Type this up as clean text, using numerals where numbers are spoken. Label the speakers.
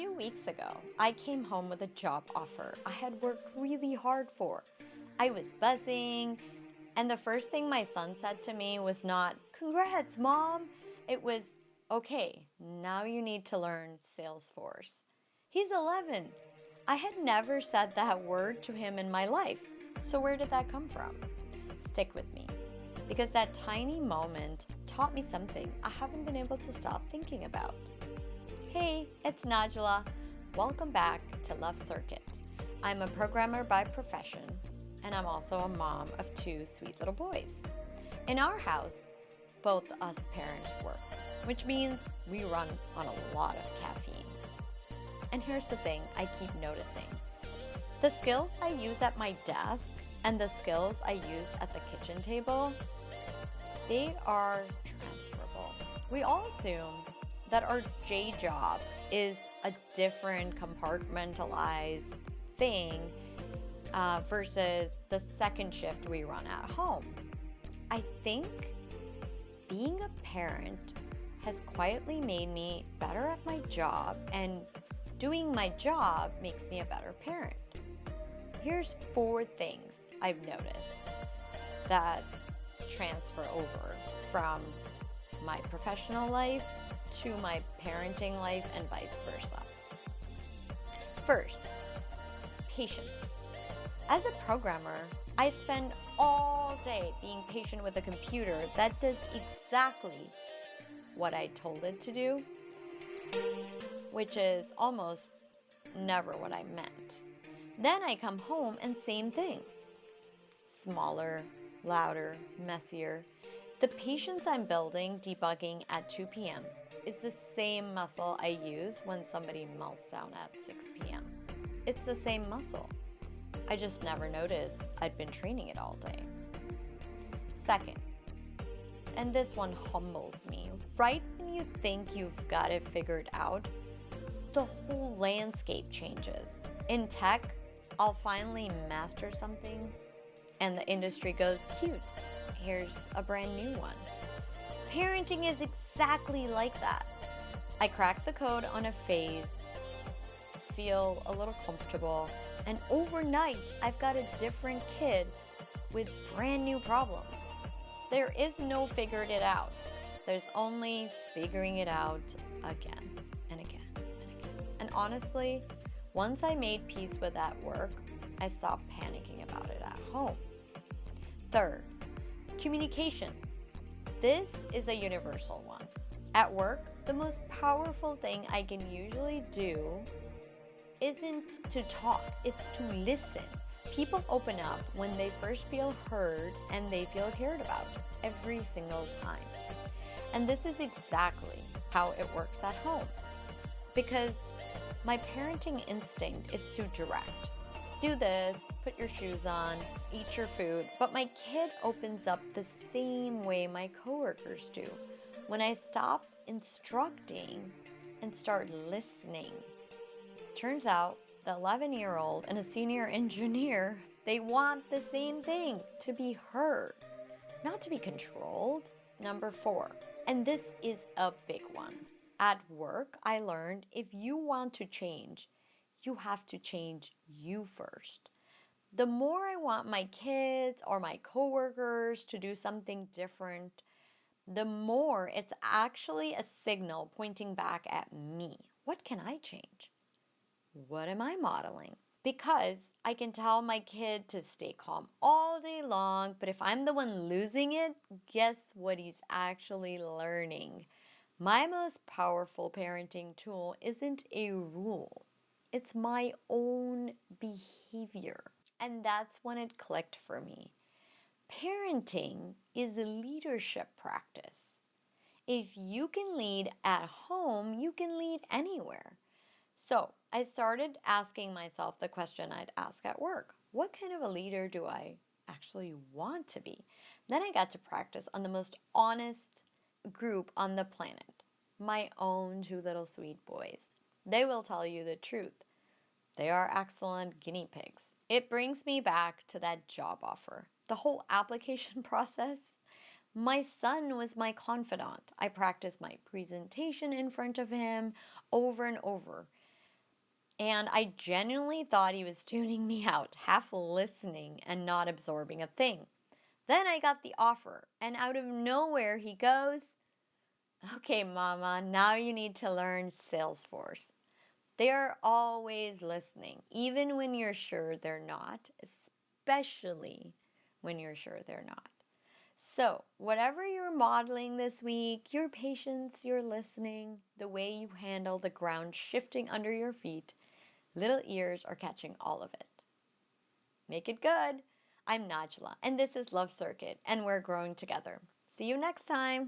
Speaker 1: few weeks ago, I came home with a job offer I had worked really hard for. I was buzzing, and the first thing my son said to me was not, "Congrats, Mom." It was, "Okay, now you need to learn Salesforce." He's 11. I had never said that word to him in my life. So where did that come from? Stick with me, because that tiny moment taught me something I haven't been able to stop thinking about. Hey, it's Najla. Welcome back to Love Circuit. I'm a programmer by profession, and I'm also a mom of two sweet little boys. In our house, both us parents work, which means we run on a lot of caffeine. And here's the thing I keep noticing. The skills I use at my desk and the skills I use at the kitchen table, they are transferable. We all assume that our J job is a different compartmentalized thing versus the second shift we run at home. I think being a parent has quietly made me better at my job, and doing my job makes me a better parent. Here's 4 things I've noticed that transfer over from my professional life to my parenting life and vice versa. First, patience. As a programmer, I spend all day being patient with a computer that does exactly what I told it to do, which is almost never what I meant. Then I come home and same thing. Smaller, louder, messier. The patience I'm building debugging at 2 p.m. is the same muscle I use when somebody melts down at 6 p.m. It's the same muscle. I just never noticed I'd been training it all day. Second, and this one humbles me, right when you think you've got it figured out, the whole landscape changes. In tech, I'll finally master something, and the industry goes, "Cute, here's a brand new one." Parenting is exactly like that. I crack the code on a phase, feel a little comfortable, and overnight I've got a different kid with brand new problems. There is no figured it out. There's only figuring it out again and again and again. And honestly, once I made peace with that work, I stopped panicking about it at home. Third, communication. This is a universal one. At work, the most powerful thing I can usually do isn't to talk, it's to listen. People open up when they first feel heard and they feel cared about every single time. And this is exactly how it works at home. Because my parenting instinct is to direct. Do this, put your shoes on, eat your food, but my kid opens up the same way my coworkers do when I stop instructing and start listening. Turns out the 11-year-old and a senior engineer, they want the same thing, to be heard, not to be controlled. Number 4, and this is a big one. At work, I learned if you want to change, you have to change you first. The more I want my kids or my coworkers to do something different, the more it's actually a signal pointing back at me. What can I change? What am I modeling? Because I can tell my kid to stay calm all day long, but if I'm the one losing it, guess what he's actually learning? My most powerful parenting tool isn't a rule. It's my own behavior. And that's when it clicked for me. Parenting is a leadership practice. If you can lead at home, you can lead anywhere. So I started asking myself the question I'd ask at work. What kind of a leader do I actually want to be? Then I got to practice on the most honest group on the planet, my own two little sweet boys. They will tell you the truth. They are excellent guinea pigs. It brings me back to that job offer. The whole application process. My son was my confidant. I practiced my presentation in front of him over and over. And I genuinely thought he was tuning me out, half listening and not absorbing a thing. Then I got the offer, and out of nowhere he goes, "Okay, Mama, now you need to learn Salesforce." They're always listening, even when you're sure they're not, especially when you're sure they're not. So, whatever you're modeling this week, your patience, your listening, the way you handle the ground shifting under your feet, little ears are catching all of it. Make it good. I'm Najla, and this is Love Circuit, and we're growing together. See you next time.